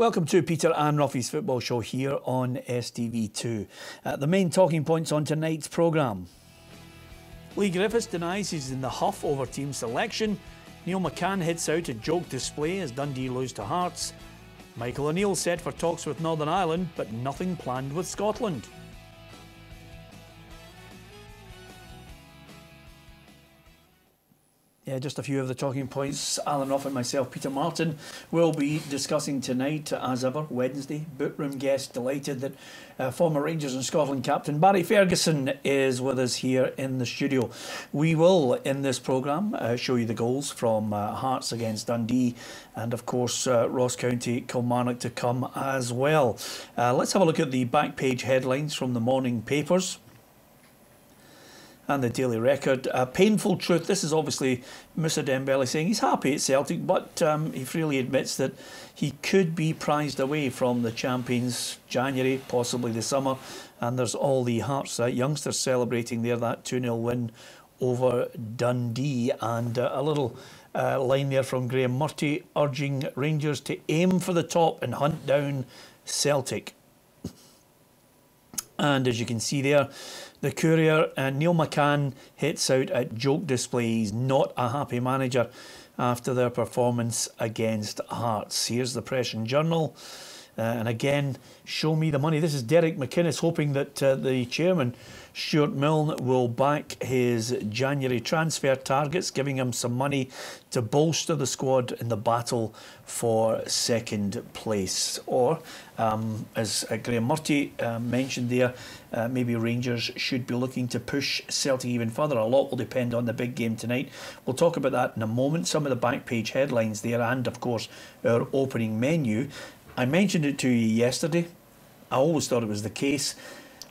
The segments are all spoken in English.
Welcome to Peter and Ruffy's Football Show here on STV2. The main talking points on tonight's programme. Lee Griffiths denies he's in the huff over team selection. Neil McCann hits out a joke display as Dundee lose to Hearts. Michael O'Neill set for talks with Northern Ireland, but nothing planned with Scotland. Yeah, just a few of the talking points. Alan Ruff and myself, Peter Martin, will be discussing tonight, as ever, Wednesday. Bootroom guest, delighted that former Rangers and Scotland captain Barry Ferguson is with us here in the studio. We will, in this programme, show you the goals from Hearts against Dundee and, of course, Ross County, Kilmarnock to come as well. Let's have a look at the back page headlines from the morning papers and the Daily Record. Painful truth. This is obviously Moussa Dembele saying he's happy at Celtic, but he freely admits that he could be prized away from the champions January, possibly the summer. And there's all the Hearts youngsters celebrating there that 2-0 win over Dundee. And a little line there from Graham Murty urging Rangers to aim for the top and hunt down Celtic. And as you can see there, the Courier, Neil McCann hits out at joke display. He's not a happy manager after their performance against Hearts. Here's the Press and Journal. And again, show me the money. This is Derek McInnes hoping that the chairman, Stuart Milne, will back his January transfer targets, giving him some money to bolster the squad in the battle for second place. Or, as Graham Murty mentioned there, maybe Rangers should be looking to push Celtic even further. A lot will depend on the big game tonight. We'll talk about that in a moment. Some of the back page headlines there and, of course, our opening menu. I mentioned it to you yesterday. I always thought it was the case.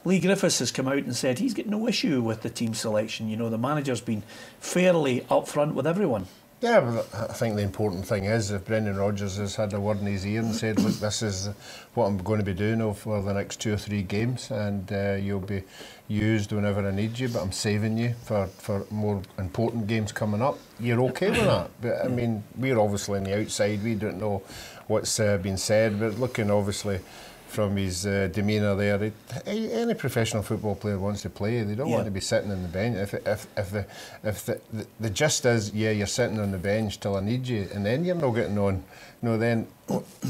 Lee Griffiths has come out and said he's got no issue with the team selection. You know, the manager's been fairly upfront with everyone. Yeah, but I think the important thing is if Brendan Rodgers has had a word in his ear and said, look, this is what I'm going to be doing over the next 2 or 3 games and you'll be used whenever I need you, but I'm saving you for more important games coming up. You're okay with that? But I mean, we're obviously on the outside. We don't know what's been said, but looking obviously from his demeanour there, any professional football player wants to play. They don't want to be sitting on the bench. If the gist is, yeah, you're sitting on the bench till I need you, and then you're not getting on. No, then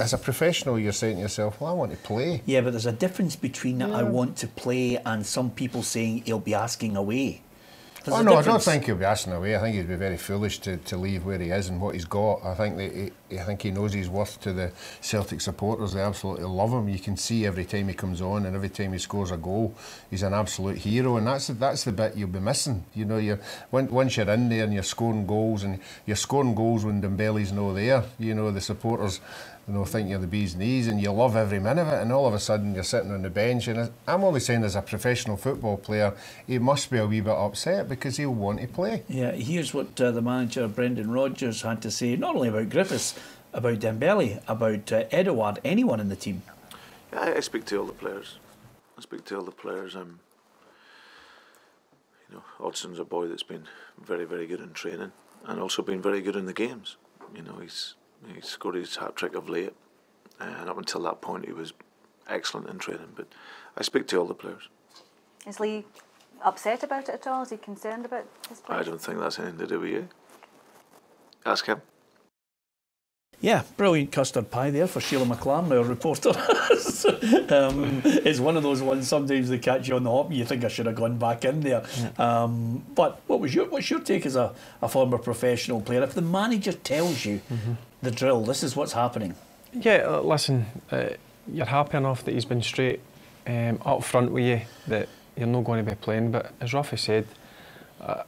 as a professional, you're saying to yourself, well, I want to play. Yeah, but there's a difference between I want to play and some people saying he'll be asking away. Oh no, I don't think he'll be asking away. I think he'd be very foolish to leave where he is and what he's got. I think he knows his worth to the Celtic supporters. They absolutely love him. You can see every time he comes on and every time he scores a goal, he's an absolute hero. And that's the bit you'll be missing. You know, once you're in there and you're scoring goals when Dembele's not there. You know, the supporters, you know, think you're the bee's knees and you love every minute of it, and all of a sudden you're sitting on the bench. And I'm only saying, as a professional football player, he must be a wee bit upset because he'll want to play. Yeah, here's what the manager Brendan Rodgers had to say, not only about Griffiths, about Dembele, about Edouard, anyone in the team. Yeah, I speak to all the players. You know, Odson's a boy that's been very, very good in training and also been very good in the games. You know, he scored his hat-trick of late, and up until that point he was excellent in training. But I speak to all the players. Is Lee upset about it at all? Is he concerned about his players? I don't think that's anything to do with you. Ask him. Yeah, brilliant custard pie there for Sheila McLaren, our reporter. It's one of those ones, sometimes they catch you on the hop and you think I should have gone back in there. Yeah. But what's your take as a former professional player? If the manager tells you the drill, this is what's happening. Yeah, listen, you're happy enough that he's been straight up front with you, that you're not going to be playing. But as Ruffy said,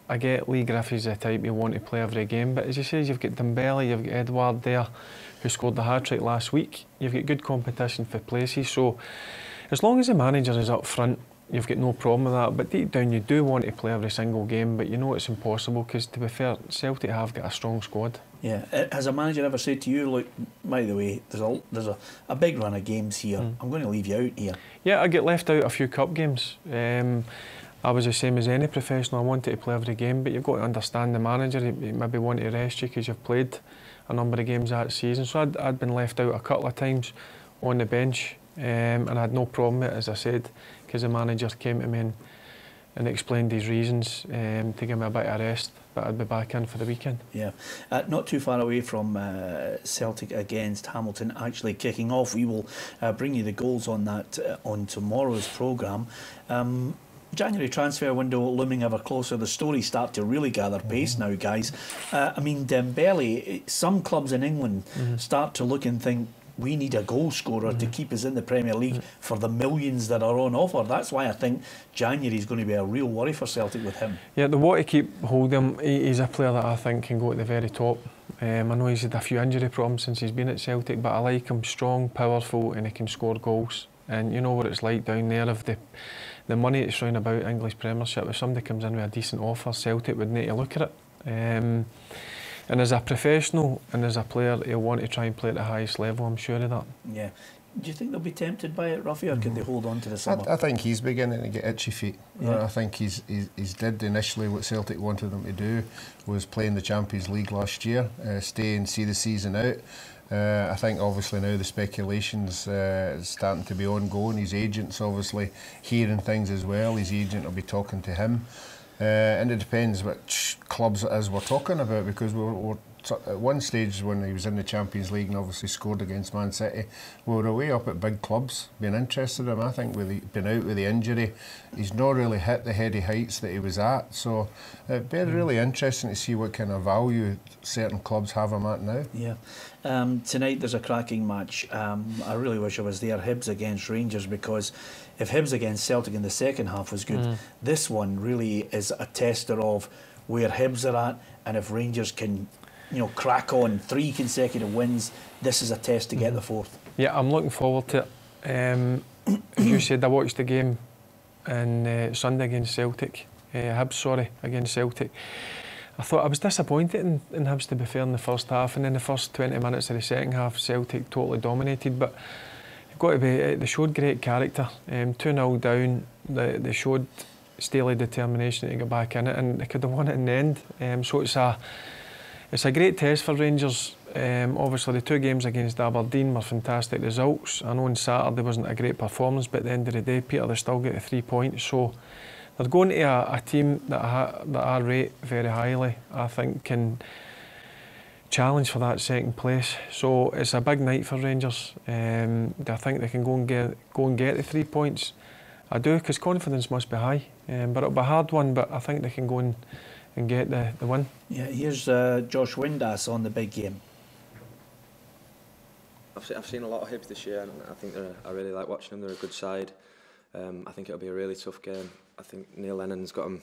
I get Lee Griffiths the type you want to play every game, but as you say, you've got Dembele, you've got Edouard there, who scored the hat-trick last week. You've got good competition for places, so as long as the manager is up front, you've got no problem with that. But deep down, you do want to play every single game, but you know it's impossible because, to be fair, Celtic have got a strong squad. Yeah, has a manager ever said to you, look, by the way, there's a big run of games here, I'm going to leave you out here? Yeah, I get left out a few cup games. I was the same as any professional. I wanted to play every game, but you've got to understand the manager. He maybe wanted to rest you because you've played a number of games that season. So I'd been left out a couple of times on the bench, and I had no problem with it, as I said, because the manager came to me and explained his reasons to give me a bit of rest, but I'd be back in for the weekend. Yeah, not too far away from Celtic against Hamilton actually kicking off. We will bring you the goals on that on tomorrow's programme. January transfer window looming ever closer. The stories start to really gather pace now, guys. I mean, Dembele, some clubs in England start to look and think, we need a goal scorer to keep us in the Premier League for the millions that are on offer. That's why I think January is going to be a real worry for Celtic with him. Yeah, they want to keep holding him. He's a player that I think can go to the very top. I know he's had a few injury problems since he's been at Celtic, but I like him strong, powerful, and he can score goals. And you know what it's like down there. If the money that's round about English Premiership, if somebody comes in with a decent offer, Celtic would need to look at it. And as a professional and as a player, he'll want to try and play at the highest level, I'm sure of that. Yeah. Do you think they'll be tempted by it, Ruffy, or can they hold on to the summer? I think he's beginning to get itchy feet. Yeah. I think he's did initially what Celtic wanted him to do, was play in the Champions League last year, stay and see the season out. I think obviously now the speculations is starting to be ongoing. His agent's obviously hearing things as well. His agent will be talking to him. And it depends which clubs it is we're talking about, because we're at one stage when he was in the Champions League and obviously scored against Man City, we were away up at big clubs being interested in him. I think with been out with the injury, he's not really hit the heady heights that he was at, so it'd be really interesting to see what kind of value certain clubs have him at now. Yeah. Tonight there's a cracking match. I really wish I was there. Hibs against Rangers, because if Hibs against Celtic in the second half was good, this one really is a tester of where Hibs are at, and if Rangers can, you know, crack on 3 consecutive wins, this is a test to get the 4th. Yeah, I'm looking forward to it. As you said, I watched the game on Sunday against Celtic, Hibs, against Celtic. I thought I was disappointed in Hibs, to be fair, in the first half, and then the first 20 minutes of the second half, Celtic totally dominated. But you've got to be, they showed great character. 2-0 down, they showed steely determination to get back in it, and they could have won it in the end. So it's a great test for Rangers. Obviously, the 2 games against Aberdeen were fantastic results. I know on Saturday wasn't a great performance, but at the end of the day, Peter, they still get the 3 points. So they're going to a team that I rate very highly. I think can challenge for that second place. So it's a big night for Rangers. I think they can go and get the 3 points. I do, because confidence must be high. But it'll be a hard one, but I think they can go and get the win. Yeah, here's Josh Windass on the big game. I've seen a lot of Hibs this year, and I think I really like watching them. They're a good side. I think it'll be a really tough game. I think Neil Lennon's got them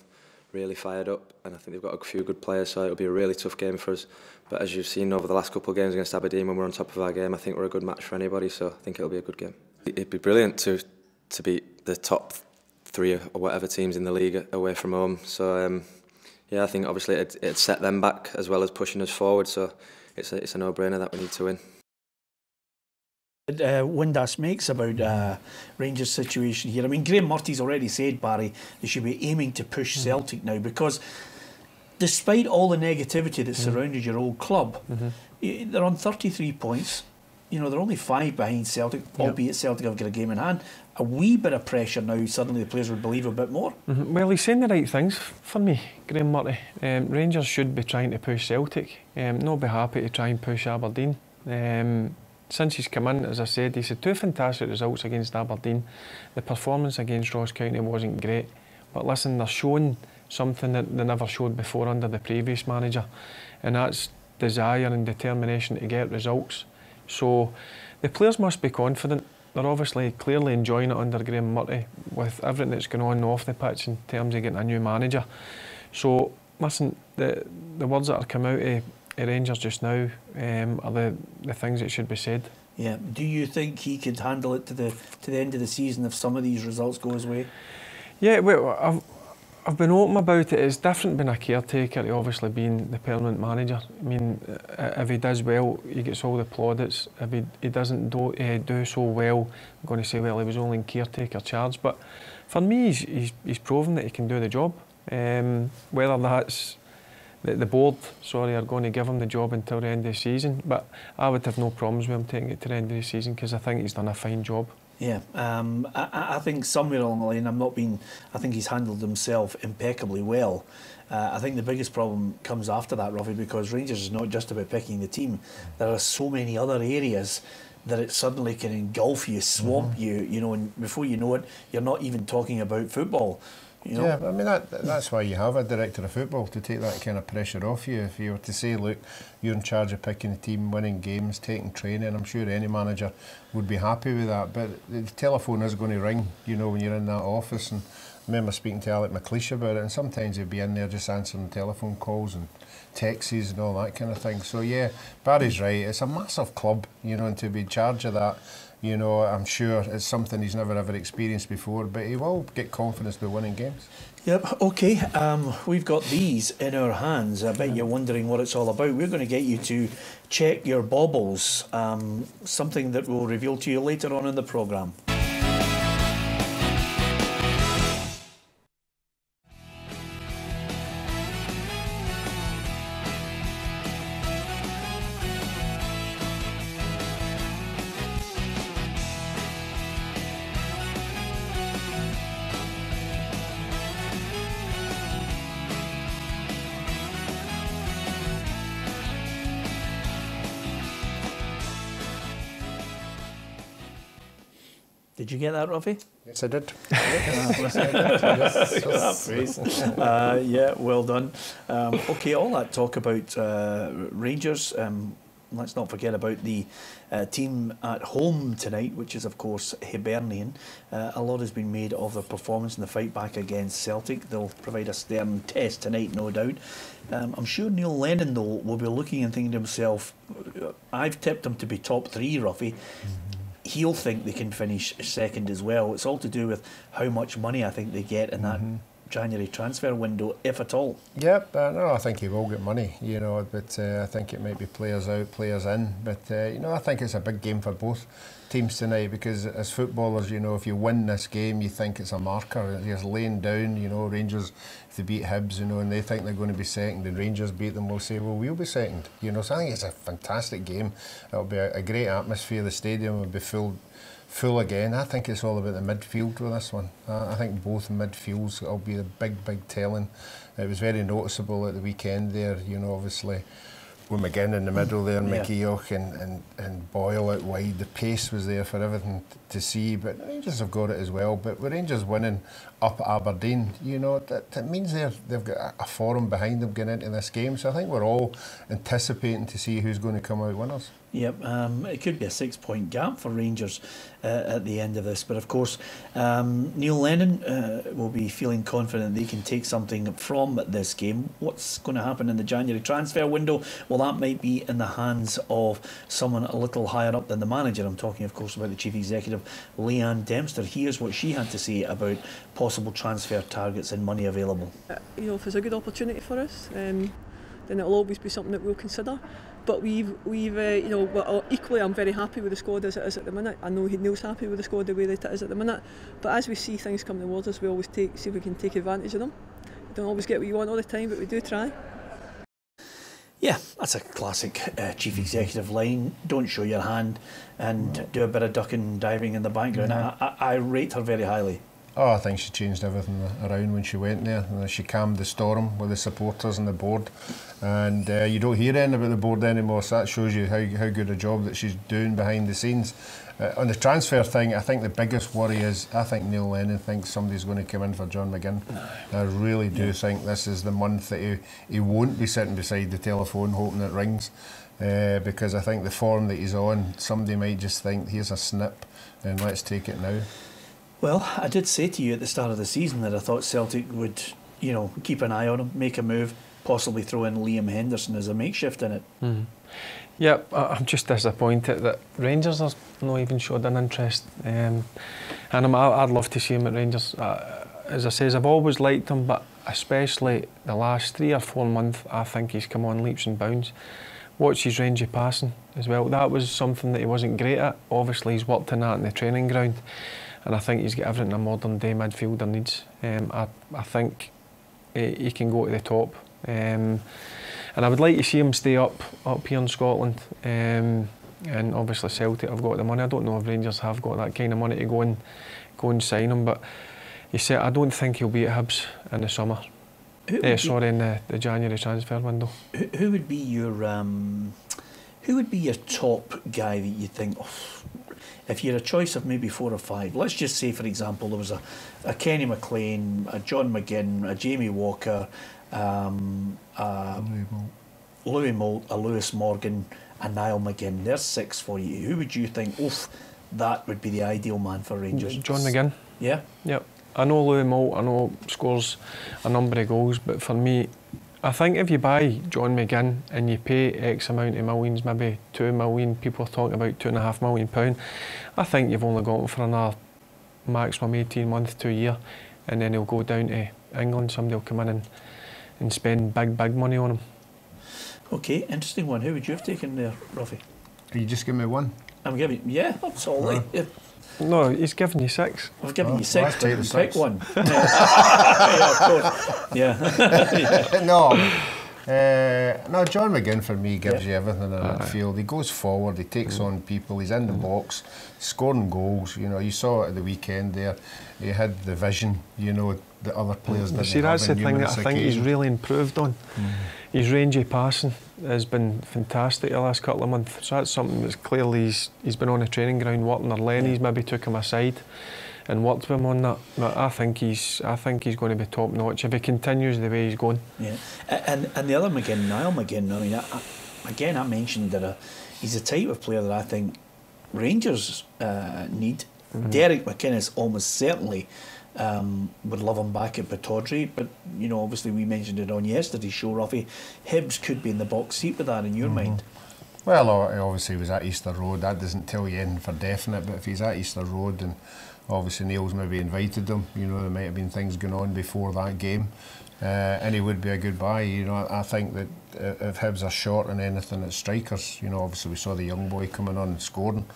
really fired up, and I think they've got a few good players, so it'll be a really tough game for us. But as you've seen over the last couple of games against Aberdeen, when we're on top of our game, I think we're a good match for anybody, so I think it'll be a good game. It'd be brilliant to beat the top 3 or whatever teams in the league away from home. So yeah, I think obviously it'd set them back as well as pushing us forward, so it's a no-brainer that we need to win. Windass makes about Rangers' situation here. I mean, Graham Murty's already said, Barry, they should be aiming to push Celtic now, because despite all the negativity that surrounded your old club, they're on 33 points. You know, they're only 5 behind Celtic, albeit Celtic have got a game in hand. A wee bit of pressure now, suddenly the players would believe a bit more. Well, he's saying the right things for me, Graham Murty. Rangers should be trying to push Celtic, not be happy to try and push Aberdeen. Since he's come in, as I said, he's had 2 fantastic results against Aberdeen. The performance against Ross County wasn't great, but listen, they're showing something that they never showed before under the previous manager, and that's desire and determination to get results. So the players must be confident. They're obviously clearly enjoying it under Graham Murty, with everything that's going on off the pitch in terms of getting a new manager. So listen, the words that are coming out of Rangers just now are the things that should be said. Yeah. Do you think he could handle it to the end of the season if some of these results go his way? Yeah, well, I've been open about it. It's different being a caretaker to obviously being the permanent manager. I mean, if he does well, he gets all the plaudits. If he doesn't do so well, I'm going to say, well, he was only in caretaker charge. But for me, he's proven that he can do the job. Whether that's the board, sorry, are going to give him the job until the end of the season. But I would have no problems with him taking it to the end of the season because I think he's done a fine job. Yeah, I think somewhere along the line, I think he's handled himself impeccably well. I think the biggest problem comes after that, Ruffy, because Rangers is not just about picking the team. There are so many other areas that it suddenly can engulf you, swamp you, and before you know it, you're not even talking about football. Yeah, I mean that's why you have a director of football, to take that kind of pressure off you. If you were to say, look, you're in charge of picking the team, winning games, taking training, I'm sure any manager would be happy with that. But the telephone is going to ring, when you're in that office. And I remember speaking to Alec McLeish about it, and sometimes he'd be in there just answering telephone calls and texts and all that kind of thing. So yeah, Barry's right. It's a massive club, and to be in charge of that, I'm sure it's something he's never ever experienced before, but he will get confidence by winning games. Yep, okay, we've got these in our hands. I bet you're wondering what it's all about. We're going to get you to check your baubles, something that we'll reveal to you later on in the programme. Did you get that, Ruffy? Yes, I did. Yeah, well done. Okay, all that talk about Rangers. Let's not forget about the team at home tonight, which is, of course, Hibernian. A lot has been made of their performance in the fight back against Celtic. They'll provide a stern test tonight, no doubt. I'm sure Neil Lennon, though, will be looking and thinking to himself, I've tipped them to be top 3, Ruffy. He'll think they can finish second as well. It's all to do with how much money I think they get in that January transfer window, if at all. Yep, no, I think he will get money, but I think it might be players out, players in. But, I think it's a big game for both teams tonight, because as footballers, if you win this game, you think it's a marker. You're laying down, Rangers, if they beat Hibs, and they think they're going to be second, and Rangers beat them, we'll say, well, we'll be second. So I think it's a fantastic game. It'll be a great atmosphere. The stadium will be full again. I think it's all about the midfield with this one. I think both midfields will be a big telling. It was very noticeable at the weekend there, obviously, with McGinn in the middle there, McGeoch and Boyle out wide. The pace was there for everything to see, but Rangers have got it as well. But with Rangers winning up at Aberdeen, that means they've got a forum behind them going into this game. So I think we're all anticipating to see who's going to come out winners. Yep, it could be a 6-point gap for Rangers at the end of this. But of course, Neil Lennon will be feeling confident they can take something from this game. What's going to happen in the January transfer window? Well, that might be in the hands of someone a little higher up than the manager. I'm talking, of course, about the Chief Executive, Leanne Dempster. Here's what she had to say about possible transfer targets and money available. If it's a good opportunity for us, then it'll always be something that we'll consider. But equally, I'm very happy with the squad as it is at the minute. I know Neil's happy with the squad the way that it is at the minute. But as we see things come towards us, we always see if we can take advantage of them. You don't always get what you want all the time, but we do try. Yeah, that's a classic Chief Executive line. Don't show your hand and do a bit of ducking and diving in the background. I rate her very highly. Oh, I think she changed everything around when she went there. She calmed the storm with the supporters and the board. And you don't hear anything about the board anymore, so that shows you how good a job that she's doing behind the scenes. On the transfer thing, I think the biggest worry is, I think Neil Lennon thinks somebody's going to come in for John McGinn. I really do think this is the month that he won't be sitting beside the telephone hoping it rings. Because I think the form that he's on, somebody might just think, here's a snip and let's take it now. Well, I did say to you at the start of the season that I thought Celtic would, keep an eye on him, make a move, possibly throw in Liam Henderson as a makeshift in it. Yeah, I'm just disappointed that Rangers have not even showed an interest. And I'd love to see him at Rangers. As I say, I've always liked him, but especially the last 3 or 4 months, I think he's come on leaps and bounds. Watch his range of passing as well. That was something that he wasn't great at. Obviously, he's worked on that in the training ground. And I think he's got everything a modern day midfielder needs. I think he can go to the top and I would like to see him stay up here in Scotland. And obviously Celtic have got the money. I don't know if Rangers have got that kind of money to go and sign him, but he said I don't think he'll be at Hibs in the summer. In the January transfer window. Who would be your top guy that you think, if you had a choice of maybe 4 or 5, let's just say for example there was a Kenny McLean, a John McGinn, a Jamie Walker, Louis Moult, a Lewis Morgan, a Niall McGinn. There's 6 for you. Who would you think, that would be the ideal man for Rangers? John McGinn. Yeah? Yep. I know Louis Moult, I know scores a number of goals, but for me, I think if you buy John McGinn and you pay X amount of millions, maybe 2 million, people are talking about £2.5 million, I think you've only got him for another maximum 18 months to a year, and then he'll go down to England. Somebody will come in and spend big money on him. Okay, interesting one. Who would you have taken there, Ruffy? Can you just give me one? I'm giving, that's all right. Yeah. No, he's given you 6. I've given you 6, but you pick one. Yeah, of course. Yeah. No, John McGinn for me gives you everything in that field. He goes forward, he takes on people, he's in the box, scoring goals. You know, you saw it at the weekend there. He had the vision, that other players didn't have. See, that's the thing that I think he's really improved on. His range of passing has been fantastic the last couple of months. So that's something that's clearly he's been on the training ground working. Or Lenny's maybe took him aside and worked with him on that. But I think he's going to be top notch if he continues the way he's going. Yeah, and the other McGinn, Niall McGinn. I mean, I mentioned that he's the type of player that I think Rangers need. Derek McInnes almost certainly would love him back at Pittodrie, but obviously we mentioned it on yesterday's show, Ruffy. Hibs could be in the box seat with that in your mind. Well, obviously he was at Easter Road. That doesn't tell you anything for definite, but if he's at Easter Road and obviously Neil's maybe invited him, there might have been things going on before that game, and he would be a good buy. I think that if Hibs are short on anything at strikers, obviously we saw the young boy coming on and scoring,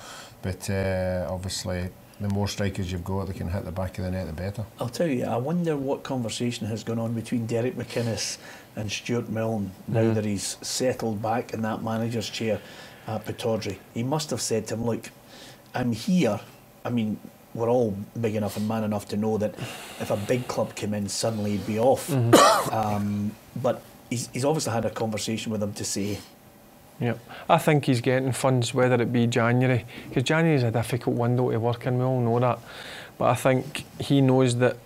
but obviously the more strikers you've got that can hit the back of the net, the better. I'll tell you, I wonder what conversation has gone on between Derek McInnes and Stuart Milne now that he's settled back in that manager's chair at Pittodrie. He must have said to him, look, I'm here. I mean, we're all big enough and man enough to know that if a big club came in, suddenly he'd be off. But he's obviously had a conversation with him to say, yeah, I think he's getting funds, whether it be January, because January is a difficult window to work in, we all know that. But I think he knows that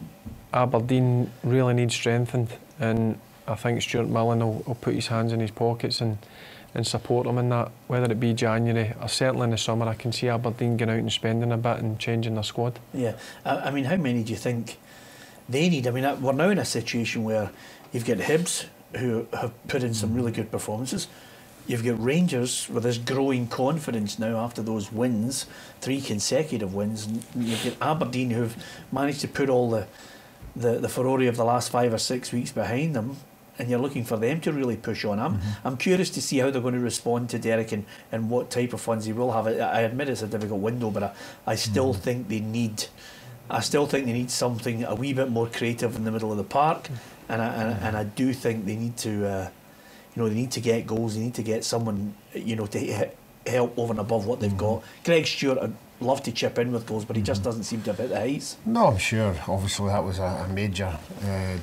Aberdeen really needs strengthened, and I think Stuart Millen will put his hands in his pockets and support him in that, whether it be January or certainly in the summer. I can see Aberdeen going out and spending a bit and changing their squad. Yeah, I mean, how many do you think they need? I mean, we're now in a situation where you've got Hibs, who have put in some really good performances. You've got Rangers with this growing confidence now after those wins, 3 consecutive wins. And you've got Aberdeen, who've managed to put all the furore of the last 5 or 6 weeks behind them, and you're looking for them to really push on. I'm curious to see how they're going to respond to Derek and what type of funds he will have. I admit it's a difficult window, but I still think they need. I still think they need something a wee bit more creative in the middle of the park, and I do think they need to. They need to get goals. They need to get someone, to help over and above what they've got. Greg Stewart, I'd love to chip in with goals, but he just doesn't seem to have hit the heights. No, I'm sure. Obviously, that was a major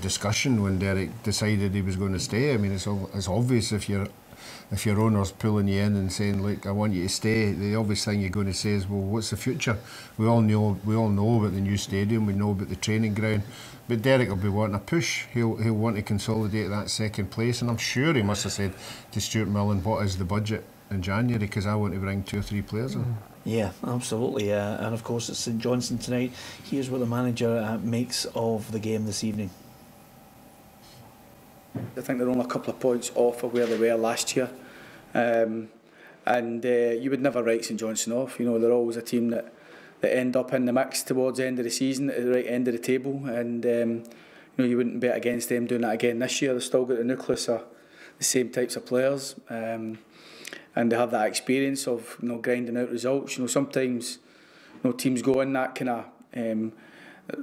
discussion when Derek decided he was going to stay. I mean, it's obvious if your owner's pulling you in and saying, "Look, I want you to stay." The obvious thing you're going to say is, "Well, what's the future?" We all know about the new stadium. We know about the training ground. But Derek will be wanting a push. He'll want to consolidate that second place, and I'm sure he must have said to Stuart Millen, "What is the budget in January? Because I want to bring 2 or 3 players in." Yeah, absolutely. And of course, it's St Johnstone tonight. Here's what the manager makes of the game this evening. I think they're only a couple of points off of where they were last year, and you would never write St Johnstone off. They're always a team that end up in the mix towards the end of the season, at the right end of the table, and you wouldn't bet against them doing that again this year. They've still got the nucleus of the same types of players, and they have that experience of grinding out results. Sometimes teams go in that kind of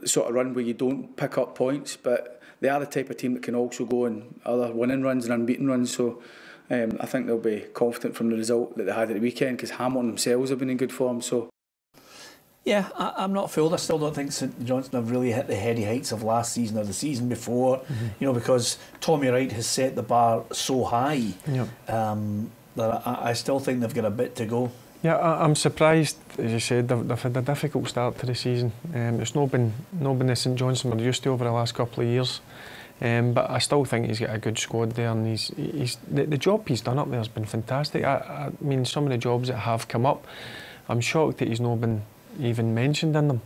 sort of run where you don't pick up points, but they are the type of team that can also go on other winning runs and unbeaten runs. So I think they'll be confident from the result that they had at the weekend, because Hamilton themselves have been in good form. So. Yeah, I'm not fooled. I still don't think St Johnstone have really hit the heady heights of last season or the season before. You know, because Tommy Wright has set the bar so high. Yep. That I still think they've got a bit to go. Yeah, I'm surprised, as you said, they've had a difficult start to the season. It's not been the St Johnstone we're used to over the last couple of years. But I still think he's got a good squad there, and he's the job he's done up there has been fantastic. I mean, some of the jobs that have come up, I'm shocked that he's not been even mentioned in them,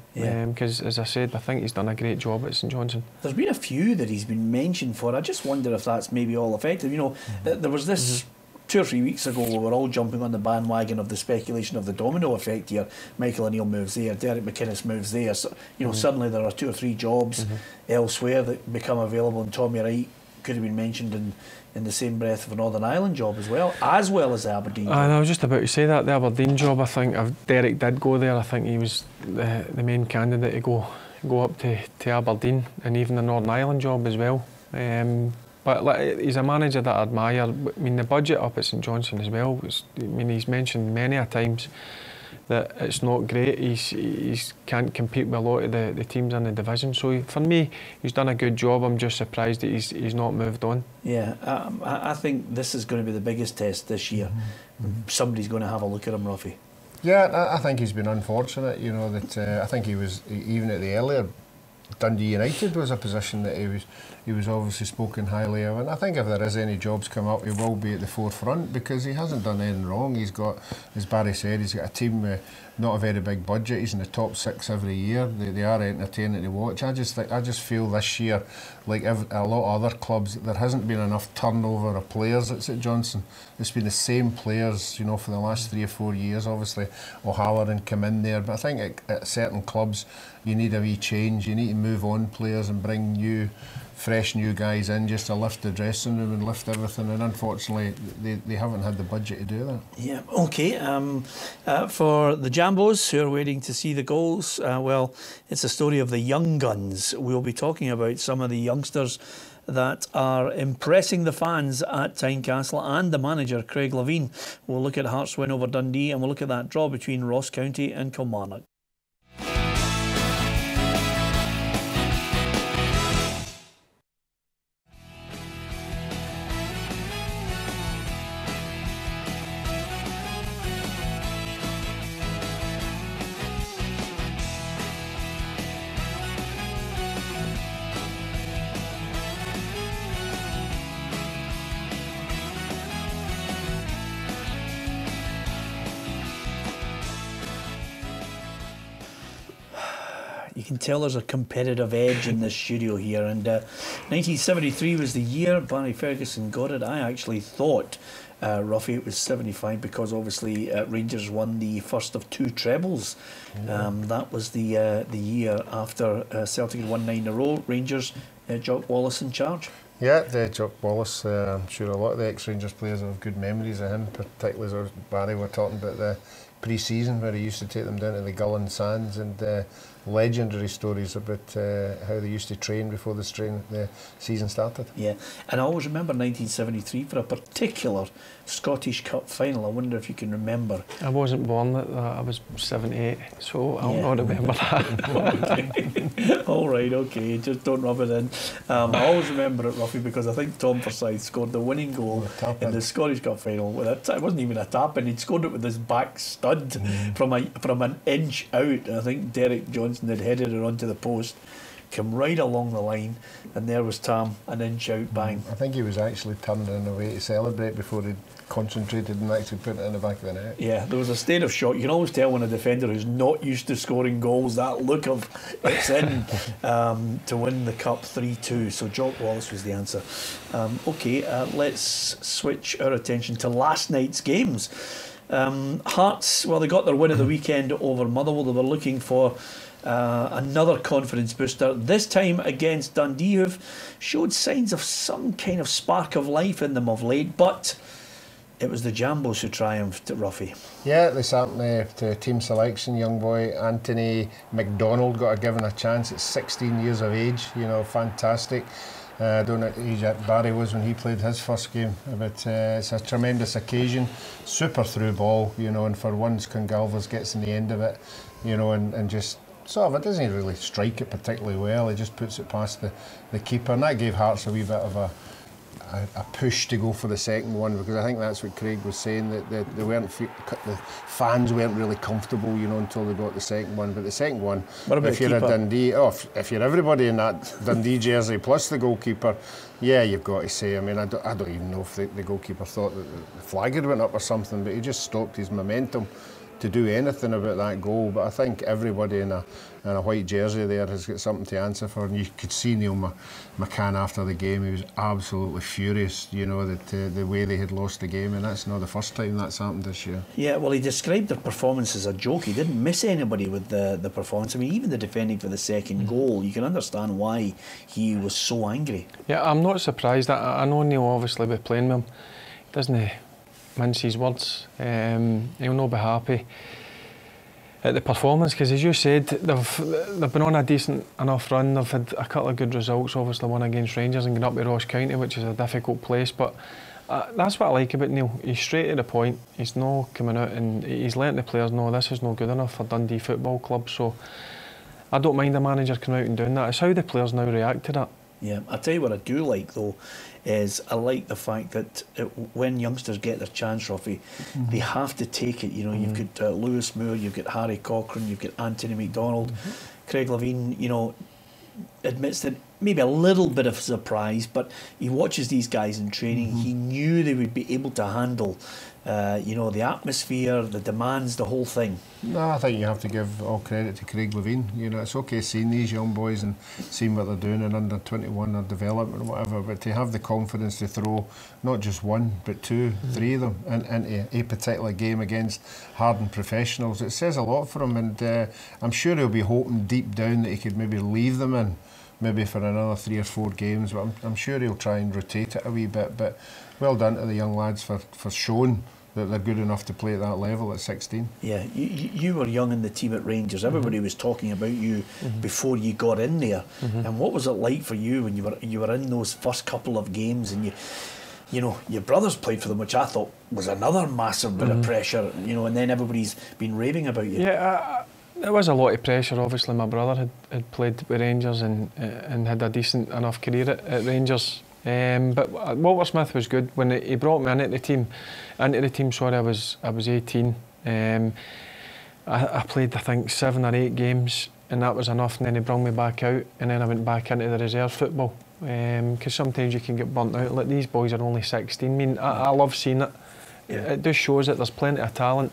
because as I said, I think he's done a great job at St Johnstone. There's been a few that he's been mentioned for. I just wonder if that's maybe all effective. You know, there was this 2 or 3 weeks ago we were all jumping on the bandwagon of the speculation of the domino effect here. Michael O'Neill moves there, Derek McInnes moves there. So, you know, suddenly there are 2 or 3 jobs elsewhere that become available, and Tommy Wright could have been mentioned in the same breath of a Northern Ireland job as well as the Aberdeen job. And I was just about to say that, the Aberdeen job, I think if Derek did go there, I think he was the main candidate to go up to Aberdeen, and even the Northern Ireland job as well. But like, he's a manager that I admire. I mean, the budget up at St Johnstone as well, he's mentioned many a times that it's not great. He's can't compete with a lot of the teams in the division. So for me, he's done a good job. I'm just surprised that he's not moved on. Yeah, I think this is going to be the biggest test this year. Somebody's going to have a look at him, Ruffy. Yeah, I think he's been unfortunate. You know that I think he was, even at the earlier Dundee United was a position that he was obviously spoken highly of, and I think if there is any jobs come up, he will be at the forefront, because he hasn't done anything wrong. He's got, as Barry said, he's got a team with not a very big budget. He's in the top 6 every year. They are entertaining to watch. I just feel this year, like a lot of other clubs, there hasn't been enough turnover of players at St Johnstone. It's been the same players, you know, for the last 3 or 4 years. Obviously, O'Halloran come in there, but I think at certain clubs you need a wee change. You need to move on players and bring fresh new guys in, just to lift the dressing room and lift everything, and unfortunately they haven't had the budget to do that. Yeah, okay. For the Jambos who are waiting to see the goals, well, it's a story of the young guns. We'll be talking about some of the youngsters that are impressing the fans at Tynecastle and the manager, Craig Levein. We'll look at Hearts' win over Dundee, and we'll look at that draw between Ross County and Kilmarnock. You can tell there's a competitive edge in this studio here, and 1973 was the year Barry Ferguson got it. I actually thought, Ruffy, it was 75, because obviously Rangers won the first of 2 trebles. That was the year after Celtic had won 9 in a row. Rangers, Jock Wallace in charge. Yeah, Jock Wallace, I'm sure a lot of the ex-Rangers players have good memories of him, particularly as Barry were talking about the pre-season where he used to take them down to the Gullen Sands, and legendary stories about how they used to train before the season started. Yeah, and I always remember 1973 for a particular Scottish Cup final. I wonder if you can remember. I wasn't born at that, I was 78, so I'll not remember that. All right, okay, just don't rub it in. I always remember it, Ruffy, because I think Tom Forsyth scored the winning goal in the Scottish Cup final. With it wasn't even a tap in, he'd scored it with his back stud from an inch out. I think Derek Johnson had headed it onto the post, come right along the line, and there was Tam, an inch out, bang. I think he was actually turning away to celebrate before he concentrated and actually put it in the back of the net. Yeah, there was a state of shock. You can always tell when a defender who's not used to scoring goals, that look of it's in, to win the cup 3-2. So Jock Wallace was the answer. Let's switch our attention to last night's games. Hearts, well, they got their win of the weekend over Motherwell. They were looking for another confidence booster, this time against Dundee, who've showed signs of some kind of spark of life in them of late, but it was the Jambos who triumphed, Ruffy. Yeah, they certainly, to team selection, young boy Anthony McDonald got given a chance at 16 years of age, you know, fantastic. I don't know who Barry was when he played his first game, but it's a tremendous occasion, super through ball, you know, and for once Congalvas gets in the end of it, you know, and just sort of, it doesn't really strike it particularly well, he just puts it past the keeper, and that gave Hearts a wee bit of a push to go for the second one, because I think that's what Craig was saying, that they weren't, the fans weren't really comfortable, you know, until they got the second one. But the second one, if you're a Dundee, if you're everybody in that Dundee jersey plus the goalkeeper, yeah, you've got to say, I mean, I don't even know if the goalkeeper thought that the flag had went up or something, but he just stopped his momentum to do anything about that goal. But I think everybody in a white jersey there has got something to answer for, and you could see Neil McCann after the game, he was absolutely furious, you know, that the way they had lost the game, and that's not the first time that's happened this year. Yeah, well, he described their performance as a joke. He didn't miss anybody with the performance. I mean, even the defending for the second goal, you can understand why he was so angry. Yeah, I'm not surprised. I know Neil obviously be playing with him, doesn't mince his words. He'll not be happy at the performance, because as you said, they've been on a decent enough run. They've had a couple of good results, obviously one against Rangers and going up to Ross County, which is a difficult place, but that's what I like about Neil. He's straight to the point. He's not coming out and he's letting the players know this is not good enough for Dundee Football Club. So I don't mind a manager coming out and doing that. It's how the players now react to that. Yeah, I'll tell you what I do like though, is I like the fact that when youngsters get their chance, Ruffy, they have to take it. You know, you've got Lewis Moore, you've got Harry Cochrane, you've got Anthony McDonald, Craig Levine, you know, admits that maybe a little bit of surprise, but he watches these guys in training. He knew they would be able to handle, you know, the atmosphere, the demands, the whole thing. No, I think you have to give all credit to Craig Levine. You know, it's okay seeing these young boys and seeing what they're doing in under 21 or development or whatever, but to have the confidence to throw not just one, but two, three of them into a particular game against hardened professionals, it says a lot for him, and I'm sure he'll be hoping deep down that he could maybe leave them in, maybe for another 3 or 4 games, but I'm sure he'll try and rotate it a wee bit. But well done to the young lads for showing that they're good enough to play at that level at 16. Yeah, you were young in the team at Rangers. Everybody was talking about you before you got in there. And what was it like for you when you were in those first couple of games, and you know, your brothers played for them, which I thought was another massive bit of pressure, you know, and then everybody's been raving about you. Yeah, there was a lot of pressure. Obviously my brother had played with Rangers and had a decent enough career at Rangers. But Walter Smith was good when he brought me into the team. Sorry, I was 18. I played, I think, 7 or 8 games, and that was enough. And then he brought me back out, and then I went back into the reserve football. Because sometimes you can get burnt out. Like, these boys are only 16. I mean, I love seeing it. Yeah. It just shows that there's plenty of talent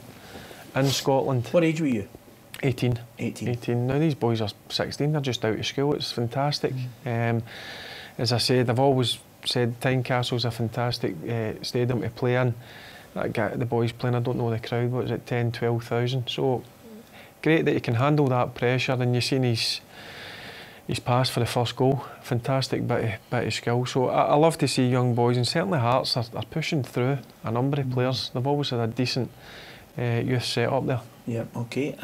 in Scotland. What age were you? 18. 18. Now these boys are 16. They're just out of school. It's fantastic. As I said, I've always said Tynecastle's a fantastic stadium to play in. The boys playing, I don't know the crowd, what is it, 10, 12,000. So great that he can handle that pressure, and you've seen his pass for the first goal. Fantastic bit of skill. So I love to see young boys, and certainly Hearts are pushing through a number of players. They've always had a decent youth set up there. Yeah, okay.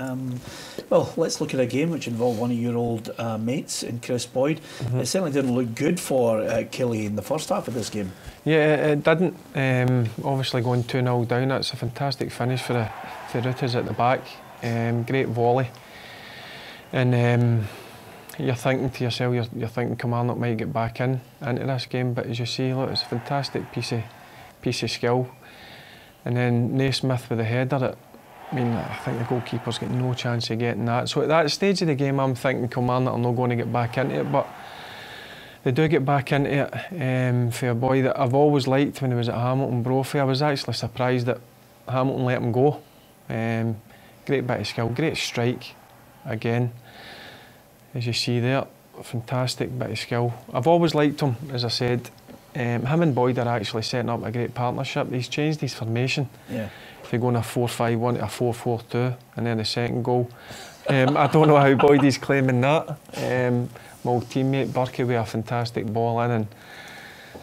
Well, let's look at a game which involved one of your old mates in Kris Boyd. It certainly didn't look good for Killie in the first half of this game. Yeah, it didn't. Obviously going 2-0 down, that's a fantastic finish for the Rooters at the back. Great volley. And you're thinking to yourself, you're thinking Kilmarnock might get back into this game, but as you see, look, it's a fantastic piece of skill. And then Naismith with the header. I mean, I think the goalkeeper's got no chance of getting that. So at that stage of the game, I'm thinking Kilmarnock are not going to get back into it, but they do get back into it for a boy that I've always liked when he was at Hamilton Brophy. I was actually surprised that Hamilton let him go. Great bit of skill, great strike again, as you see there. Fantastic bit of skill. I've always liked him, as I said. Him and Boyd are actually setting up a great partnership. He's changed his formation. Yeah. If you go in a 4-5-1 to a 4-4-2, and then the second goal. I don't know how Boyd is claiming that. My old teammate Burkie with a fantastic ball in,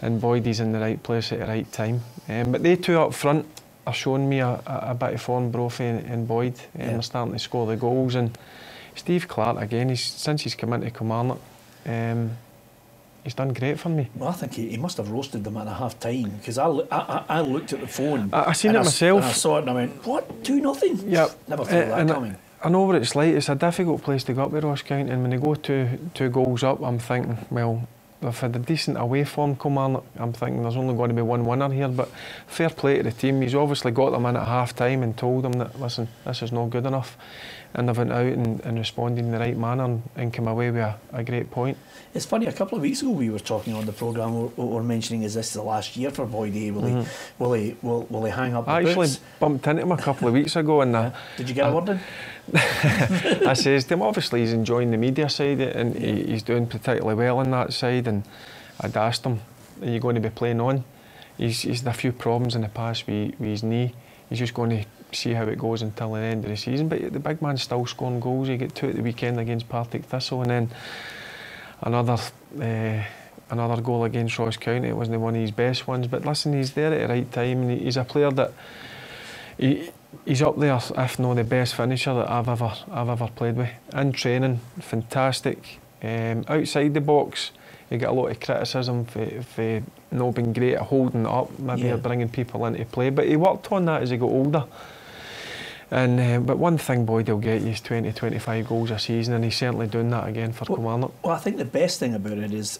and Boyd is in the right place at the right time. But they two up front are showing me a bit of form, Brophy and Boyd. They're starting to score the goals. And Steve Clark again, since he's come into Kilmarnock, he's done great for me. Well, I think he must have roasted them at a half time, because I looked at the phone. I seen it myself. And I saw it and I went, what? 2-0? Yep. Never thought that coming. I know what it's like. It's a difficult place to go up with Ross County, and when they go two goals up, I'm thinking, well, they've had a decent away form, Kilmarnock. I'm thinking there's only going to be one winner here, but fair play to the team. He's obviously got them in at half time and told them that, listen, this is not good enough, and they've went out and responded in the right manner and come away with a great point. It's funny, a couple of weeks ago we were talking on the programme, we were mentioning, is this the last year for Boyd? Will he hang up the I actually boots? bumped into him a couple of weeks ago. And did you get a word in? I says to him, obviously he's enjoying the media side, and he's doing particularly well on that side, and I'd asked him, are you going to be playing on? He's had a few problems in the past with his knee. He's just going to see how it goes until the end of the season, but the big man's still scoring goals. He got 2 at the weekend against Partick Thistle, and then another goal against Ross County. It wasn't one of his best ones, but listen, he's there at the right time, and he's a player that he's up there, if not the best finisher that I've ever played with. In training, fantastic. Outside the box, he got a lot of criticism for not being great at holding it up, maybe bringing people into play, but he worked on that as he got older. And but one thing Boyd will get you is 20-25 goals a season, and he's certainly doing that again for Kilmarnock. Well, I think the best thing about it is,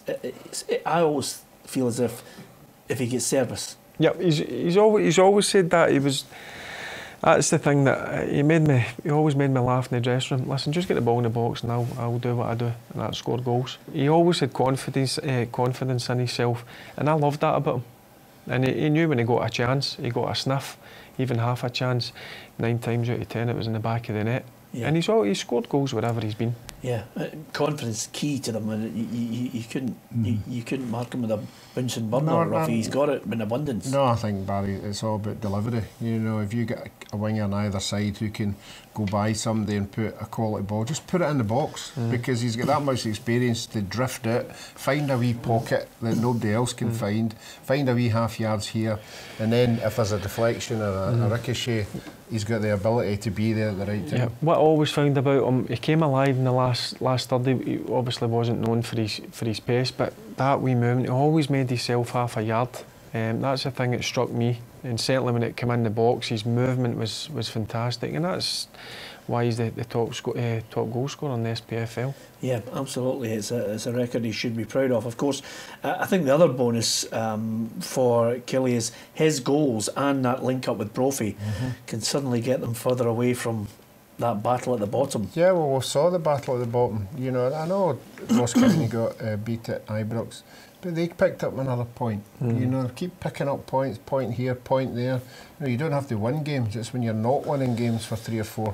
I always feel as if he gets service. Yep, he's always said that. That's the thing that he always made me laugh in the dressing room. Listen, just get the ball in the box and I'll do what I do, and that's score goals. He always had confidence in himself, and I loved that about him. And he knew when he got a chance, he got a sniff, even half a chance. 9 times out of 10 it was in the back of the net. Yeah. And he's scored goals wherever he's been. Yeah, confidence key to them, and you couldn't mark him with a bouncing burner. He's got it in abundance. No, I think, Barry, it's all about delivery. You know, if you get a winger on either side who can go by somebody and put a quality ball, just put it in the box, because he's got that much experience to drift it, find a wee pocket that nobody else can find a wee half yards here, and then if there's a deflection or a ricochet, he's got the ability to be there at the right time. Yeah. What I always found about him, he came alive in the last Thursday. He obviously wasn't known for his pace, but that wee movement, he always made himself half a yard. That's the thing that struck me, and certainly when it came in the box, his movement was fantastic, and that's why he's the top goal scorer in the SPFL. Yeah, absolutely. It's a record he should be proud of. Of course, I think the other bonus for Killie is his goals and that link up with Brophy can suddenly get them further away from that battle at the bottom. Yeah, well, we saw the battle at the bottom. You know, I know Ross County got beat at Ibrox, but they picked up another point. You know, keep picking up points, point here, point there. You know, you don't have to win games. It's when you're not winning games for 3 or 4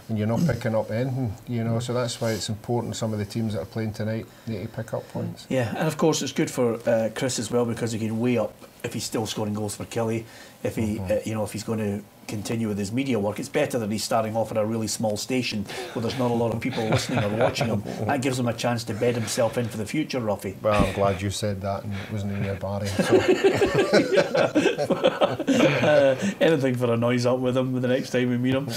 and you're not picking up anything, you know, so that's why it's important some of the teams that are playing tonight need to pick up points. Yeah, and of course it's good for Kris as well, because he can weigh up if he's still scoring goals for Killie, if he if he's going to continue with his media work. It's better that he's starting off at a really small station where there's not a lot of people listening or watching him. That gives him a chance to bed himself in for the future, Ruffy. Well, I'm glad you said that and it wasn't in your Barry. So. Anything for a noise up with him the next time we meet him.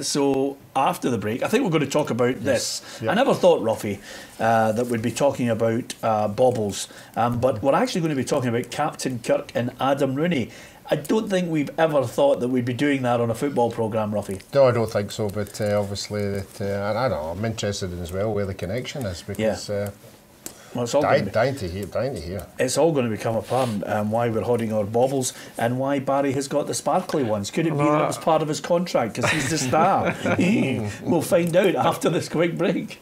So after the break, I think we're going to talk about this. Yep. I never thought, Ruffy, that we'd be talking about baubles, but we're actually going to be talking about Captain Kirk and Adam Rooney. I don't think we've ever thought that we'd be doing that on a football programme, Ruffy. No, I don't think so, but obviously that, I don't know, I'm interested in as well where the connection is, because well, it's all dying to hear. It's all going to become apparent why we're hoarding our baubles and why Barry has got the sparkly ones. Could it be that it was part of his contract because he's the star? We'll find out after this quick break.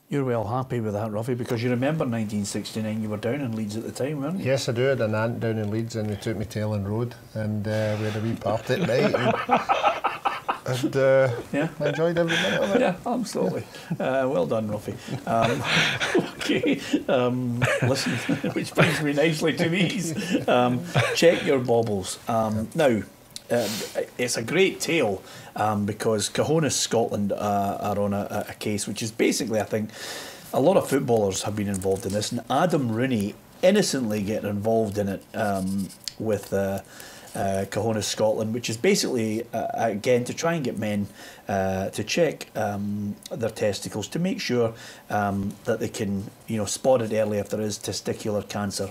You're well happy with that, Ruffy, because you remember 1969, you were down in Leeds at the time, weren't you? Yes, I do. I had an aunt down in Leeds and we took me to Ellen Road and we had a wee party at night. and Yeah. I enjoyed every minute of it. Yeah, absolutely. Well done, Ruffy. Okay, listen, which brings me nicely to these. Check your baubles. Now, it's a great tale because Cahonas Scotland are on a case which is basically, I think, a lot of footballers have been involved in this, and Adam Rooney innocently getting involved in it with Cahonas Scotland, which is basically again to try and get men to check their testicles to make sure that they can spot it early if there is testicular cancer.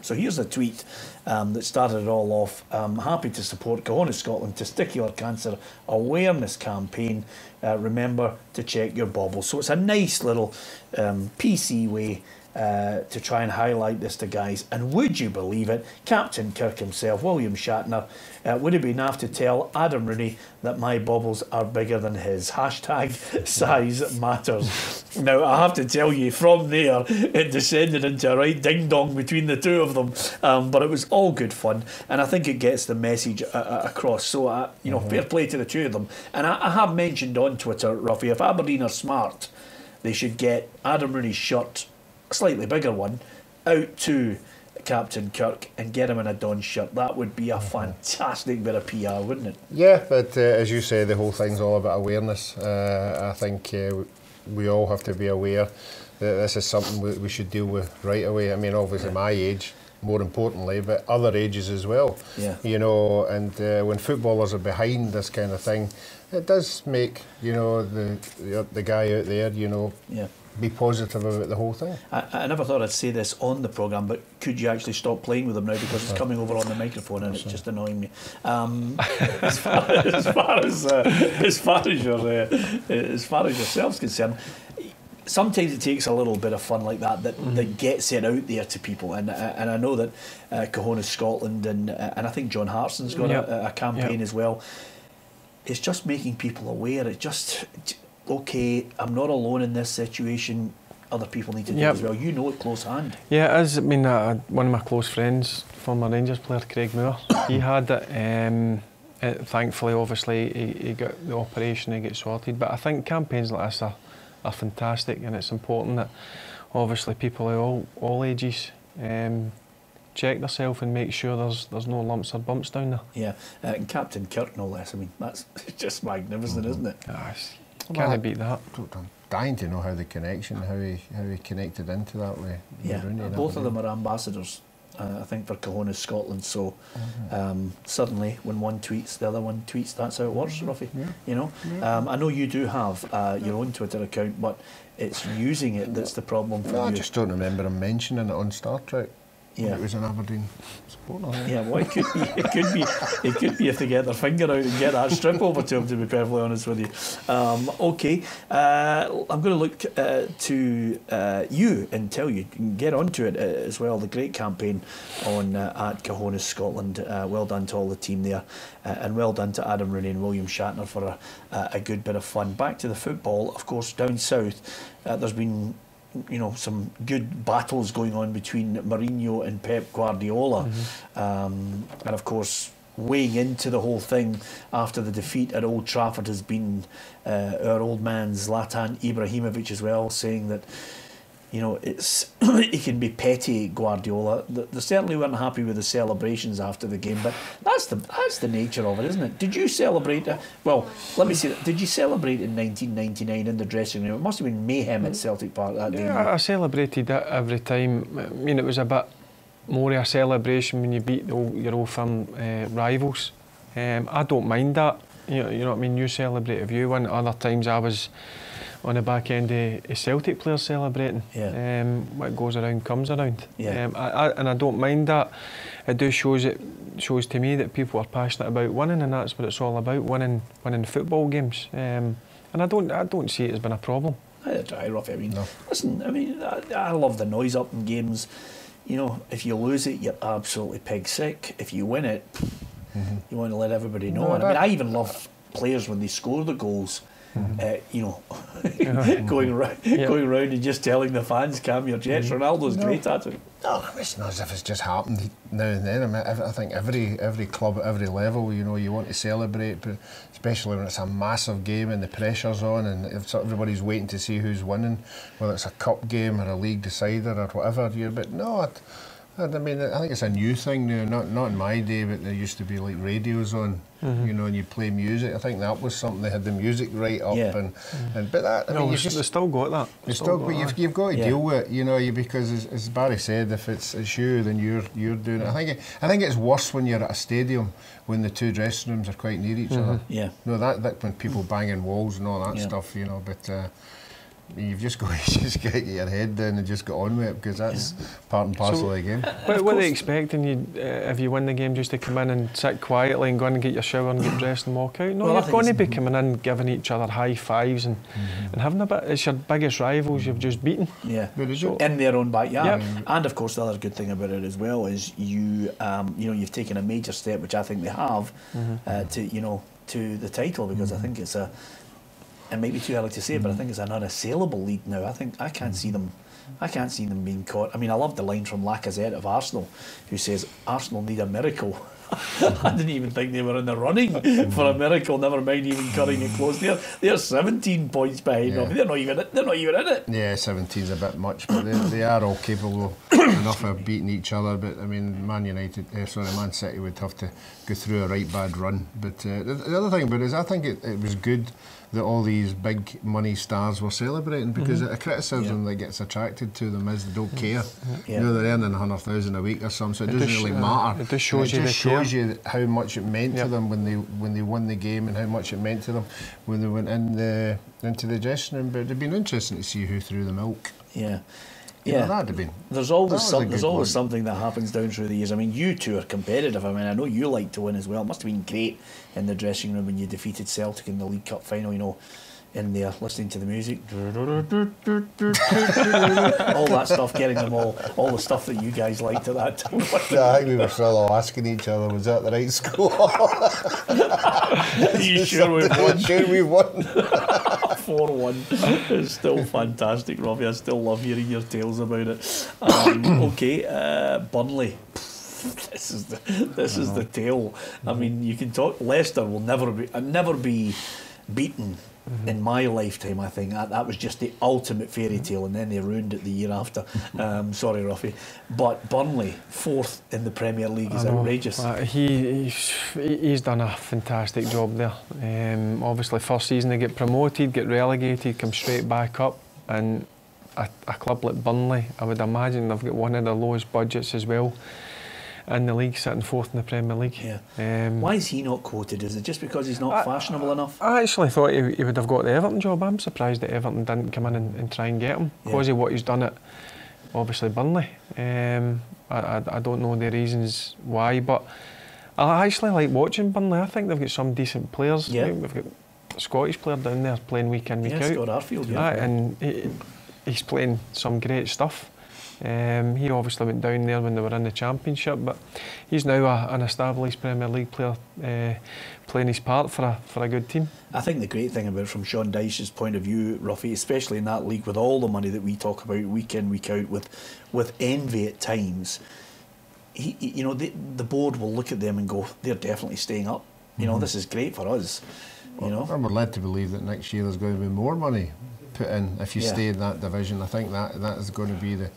So here's a tweet that started it all off. I'm happy to support Cahonas Scotland Testicular Cancer Awareness Campaign. Remember to check your baubles. So it's a nice little PC way to try and highlight this to guys. And would you believe it, Captain Kirk himself, William Shatner, would have been enough to tell Adam Rooney that my baubles are bigger than his. Hashtag size matters. Now, I have to tell you, from there, it descended into a right ding-dong between the two of them. But it was all good fun. And I think it gets the message across. So, fair play to the two of them. And I have mentioned on Twitter, Ruffy, if Aberdeen are smart, they should get Adam Rooney's shirt, a slightly bigger one, out to Captain Kirk and get him in a Don shirt. That would be a fantastic bit of PR, wouldn't it? Yeah, but as you say, the whole thing's all about awareness. I think we all have to be aware that this is something we should deal with right away. I mean, obviously my age, more importantly, but other ages as well. Yeah. And when footballers are behind this kind of thing, it does make, the guy out there, be positive about the whole thing. I never thought I'd say this on the programme, but could you actually stop playing with them now, because it's coming over on the microphone and it's just annoying me. As far as yourself's concerned, sometimes it takes a little bit of fun like that gets it out there to people, and I know that Cahonas Scotland and I think John Hartson's got a campaign as well. It's just making people aware. It just, okay, I'm not alone in this situation. Other people need to do it as well. You know it close hand. Yeah, it is. I mean, one of my close friends, former Rangers player Craig Moore, he had it. Thankfully, obviously, he got the operation, he got sorted. But I think campaigns like this are fantastic, and it's important that obviously people of all ages check themselves and make sure there's no lumps or bumps down there. Yeah, and Captain Kirk, no less. I mean, that's just magnificent, isn't it? Can't beat that. I'm dying to know how the connection, how he connected into that way. Yeah, both of them are ambassadors, I think, for Cahonas Scotland. So suddenly, when one tweets, the other one tweets. That's how it works, Ruffy. I know you do have your own Twitter account, but it's using it that's the problem for you. I just don't remember him mentioning it on Star Trek. Yeah, it was an Aberdeen supporter. Yeah, well, it could be. It could be if they get their finger out and get that strip over to him. To be perfectly honest with you. Okay, I'm going to look to you and tell you can get onto it as well. The great campaign on at Cahonas Scotland. Well done to all the team there, and well done to Adam Rooney and William Shatner for a good bit of fun. Back to the football, of course, down south. There's been some good battles going on between Mourinho and Pep Guardiola. And of course, weighing into the whole thing after the defeat at Old Trafford has been our old man Zlatan Ibrahimovic as well, saying that it's he can be petty, Guardiola. They certainly weren't happy with the celebrations after the game, but that's the nature of it, isn't it? Did you celebrate? Well, let me see that. Did you celebrate in 1999 in the dressing room? It must have been mayhem at Celtic Park that day. Yeah, I celebrated it every time. I mean, it was a bit more of a celebration when you beat your old firm rivals. I don't mind that. You know what I mean? You celebrate if you win. Other times I was on the back end of Celtic players celebrating. What goes around comes around. And I don't mind that. It shows to me that people are passionate about winning, and that's what it's all about, winning football games. And I don't see it as being a problem. Neither do I, Ruffy. I mean, listen, I love the noise up in games. If you lose it, you're absolutely pig sick. If you win it, you want to let everybody know. And I even love players when they score the goals. you know, going round and just telling the fans, calm your jets. Ronaldo's great at it. No, it's not as if it's just happened now and then. I mean, I think every club at every level, you know, you want to celebrate, but especially when it's a massive game and the pressure's on and if everybody's waiting to see who's winning, whether it's a cup game or a league decider or whatever. But no, I mean, I think it's a new thing now. Not in my day, but there used to be like radios on, you know, and you play music. I think that was something. They had the music right up, and but that. I mean, they still got that. But you've got to deal with it, you know, because as Barry said, if it's you, then you're doing it. I think it's worse when you're at a stadium when the two dressing rooms are quite near each other. Yeah. No, that when people banging walls and all that stuff, you know, but. You've just got to get your head down and just get on with it because that's part and parcel of the game. What are they expecting you, if you win the game, just to come in and sit quietly and go in and get your shower and get dressed and walk out? No, you're going to be coming in, giving each other high fives and having a bit. It's your biggest rivals you've just beaten. Yeah, so in their own backyard. And of course, the other good thing about it as well is you know, you've taken a major step, which I think they have, to the title because I think it's a. It might be too early to say, but I think it's an unassailable league now. I can't see them being caught. I mean, I love the line from Lacazette of Arsenal, who says Arsenal need a miracle. I didn't even think they were in the running for a miracle. Never mind even cutting it close. They're 17 points behind. Yeah. They're not even in it. Yeah, 17's a bit much, but they are all capable enough of beating each other. But I mean, Man City would have to go through a right bad run. But the other thing about it is, I think it was good that all these big money stars were celebrating because a criticism that gets attracted to them is they don't care. You know, they're earning 100,000 a week or something, so it doesn't really matter. It just shows you how much it meant to them when they won the game and how much it meant to them when they went into the dressing room. But it'd been interesting to see who threw the milk. Yeah. Yeah, that'd have been. There's always something that happens down through the years. I mean, you two are competitive. I mean, I know you like to win as well. It must have been great in the dressing room when you defeated Celtic in the League Cup final. You know, in there listening to the music, all that stuff, getting them all the stuff that you guys liked at that time. Yeah, I think we were still all asking each other, was that the right score? Are you sure we've won? Sure we've won. 4-1. It's still fantastic, Robbie. I still love hearing your tales about it. Okay, Burnley. This is the tale. I mean, you can talk. Leicester will never be beaten in my lifetime. I think that was just the ultimate fairy tale, and then they ruined it the year after. Sorry, Ruffy, but Burnley 4th in the Premier League is outrageous. He's done a fantastic job there. Obviously, first season they get promoted, get relegated, come straight back up, and a club like Burnley, I would imagine they've got one of the lowest budgets as well in the league, sitting 4th in the Premier League. Yeah. Why is he not quoted? Is it just because he's not fashionable enough? I actually thought he would have got the Everton job. I'm surprised that Everton didn't come in and try and get him because of what he's done at, obviously, Burnley. I don't know the reasons why, but I actually like watching Burnley. I think they've got some decent players. Yeah. We've got a Scottish player down there playing week in, week out. Scott Arfield, and he's playing some great stuff. He obviously went down there when they were in the Championship, but he's now an established Premier League player playing his part for a good team. I think the great thing about it from Sean Dyche's point of view, Ruffy, especially in that league with all the money that we talk about week in, week out, with envy at times, the board will look at them and go, they're definitely staying up. You know, this is great for us. I'm led to believe that next year there's going to be more money put in if you stay in that division. I think that is going to be the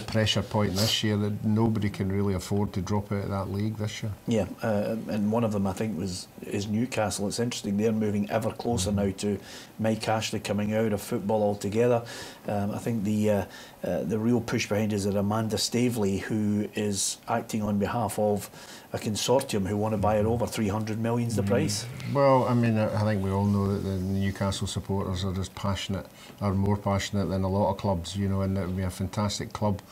pressure point this year, that nobody can really afford to drop out of that league this year. Yeah, and one of them I think is Newcastle. It's interesting, they're moving ever closer now to Mike Ashley coming out of football altogether. I think the real push behind is that Amanda Staveley, who is acting on behalf of a consortium who want to buy it over 300 million's the price. Well, I mean, I think we all know that the Newcastle supporters are just passionate, are more passionate than a lot of clubs, and it would be a fantastic club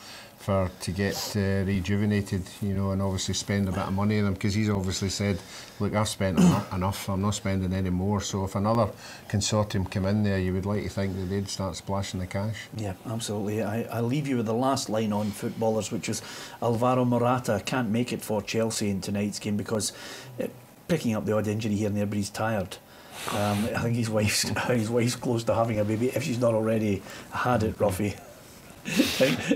to get rejuvenated, and obviously spend a bit of money on them, because he's obviously said, look, I've spent enough, I'm not spending any more. So if another consortium come in there, you would like to think that they'd start splashing the cash. Yeah, absolutely. I leave you with the last line on footballers, which is Alvaro Morata can't make it for Chelsea in tonight's game because picking up the odd injury here and there, but he's tired. I think his wife's close to having a baby, if she's not already had it, Ruffy.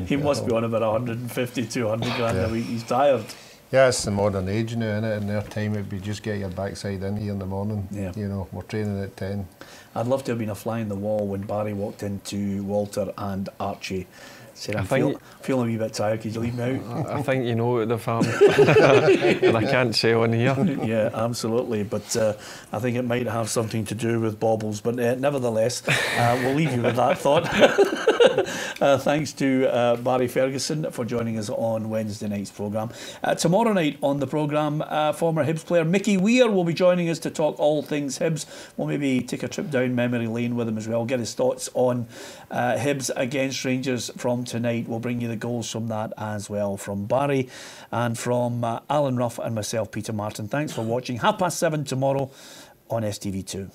He must be on about 150, 200 grand a week. He's tired. Yeah, it's the modern age now, innit? In their time, it'd be just get your backside in here in the morning. Yeah. You know, we're training at 10. I'd love to have been a fly in the wall when Barry walked into Walter and Archie. Said, I'm feeling a wee bit tired, could you leave me out? I think you know the farm. And I can't say on here. Yeah, absolutely. But I think it might have something to do with baubles. But nevertheless, we'll leave you with that thought. Thanks to Barry Ferguson for joining us on Wednesday night's programme. Tomorrow night on the programme, former Hibs player Mickey Weir will be joining us to talk all things Hibs. We'll maybe take a trip down memory lane with him as well, get his thoughts on Hibs against Rangers from tonight. We'll bring you the goals from that as well, from Barry and from Alan Ruff and myself, Peter Martin. Thanks for watching. 7:30 tomorrow on STV2.